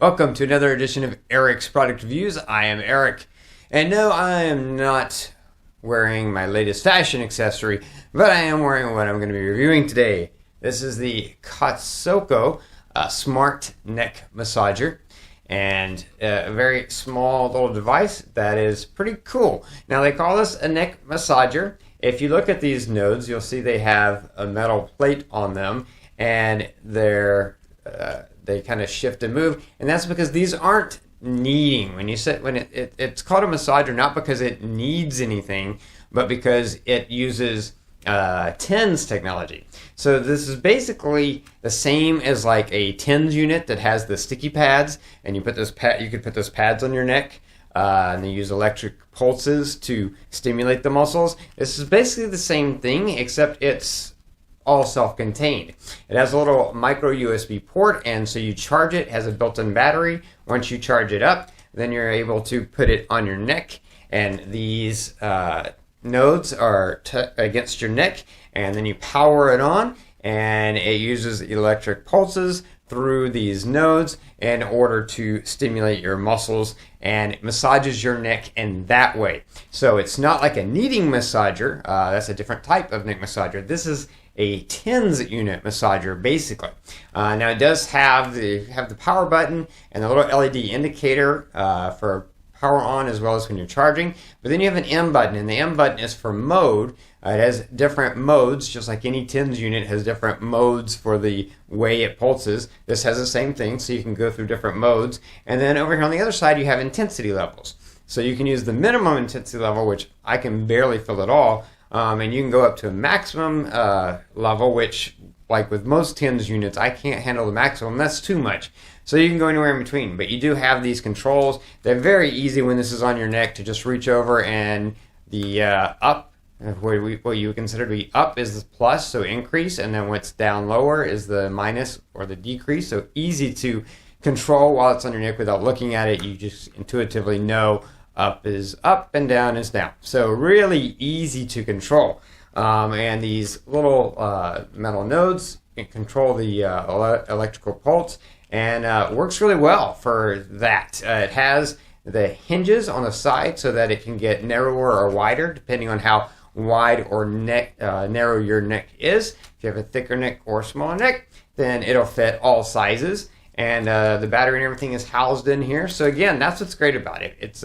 Welcome to another edition of Eric's Product Reviews. I am Eric, and no, I am not wearing my latest fashion accessory, but I am wearing what I'm going to be reviewing today. This is the Cotsoco Smart Neck Massager, and a very small little device that is pretty cool. Now, they call this a neck massager. If you look at these nodes, you'll see they have a metal plate on them, and they kind of shift and move, and that's because these aren't kneading. It's called a massager not because it needs anything, but because it uses TENS technology. So this is basically the same as like a TENS unit that has the sticky pads, and you could put those pads on your neck, and they use electric pulses to stimulate the muscles. This is basically the same thing, except it's all self-contained. It has a little micro USB port, and so you charge it. It has a built-in battery. Once you charge it up, then you're able to put it on your neck, and these nodes are against your neck, and then you power it on, and it uses electric pulses through these nodes in order to stimulate your muscles, and it massages your neck in that way. So it's not like a kneading massager. That's a different type of neck massager. This is a TENS unit massager, basically. Now it does have the power button and the little LED indicator for power on as well as when you're charging. But then you have an M button, and the M button is for mode. It has different modes, just like any TENS unit has different modes for the way it pulses. This has the same thing, so you can go through different modes. And then over here on the other side, you have intensity levels. So you can use the minimum intensity level, which I can barely feel at all, and you can go up to a maximum level, which, like with most TENS units, I can't handle the maximum. That's too much. So you can go anywhere in between. But you do have these controls. They're very easy when this is on your neck to just reach over, and the up, what you would consider to be up, is the plus, so increase, and then what's down lower is the minus or the decrease. So easy to control while it's on your neck without looking at it. You just intuitively know up is up and down is down. So really easy to control. And these little metal nodes control the electrical pulse, and works really well for that. It has the hinges on the side so that it can get narrower or wider depending on how wide or narrow your neck is. If you have a thicker neck or smaller neck, then it'll fit all sizes. And the battery and everything is housed in here. So again, that's what's great about it. It's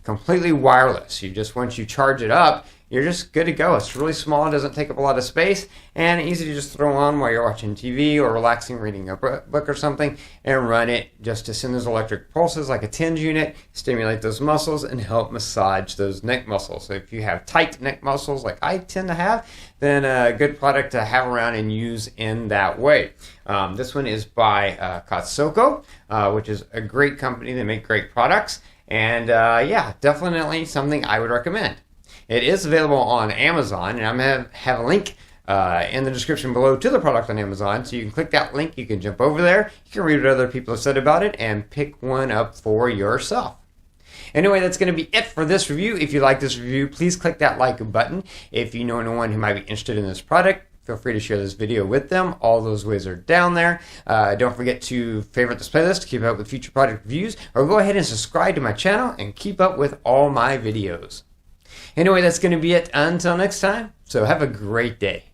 completely wireless. Once you charge it up, you're just good to go. It's really small, it doesn't take up a lot of space, and easy to just throw on while you're watching TV or relaxing, reading a book or something, and run it just to send those electric pulses like a TENS unit, stimulate those muscles, and help massage those neck muscles. So if you have tight neck muscles like I tend to have, then a good product to have around and use in that way. This one is by Cotsoco, which is a great company. They make great products. And yeah, definitely something I would recommend. It is available on Amazon, and I'm going to have a link in the description below to the product on Amazon. So you can click that link, you can jump over there, you can read what other people have said about it, and pick one up for yourself. Anyway, that's going to be it for this review. If you like this review, please click that like button. If you know anyone who might be interested in this product, feel free to share this video with them. All those ways are down there. Don't forget to favorite this playlist to keep up with future product reviews, or go ahead and subscribe to my channel and keep up with all my videos. Anyway, that's going to be it until next time. So have a great day.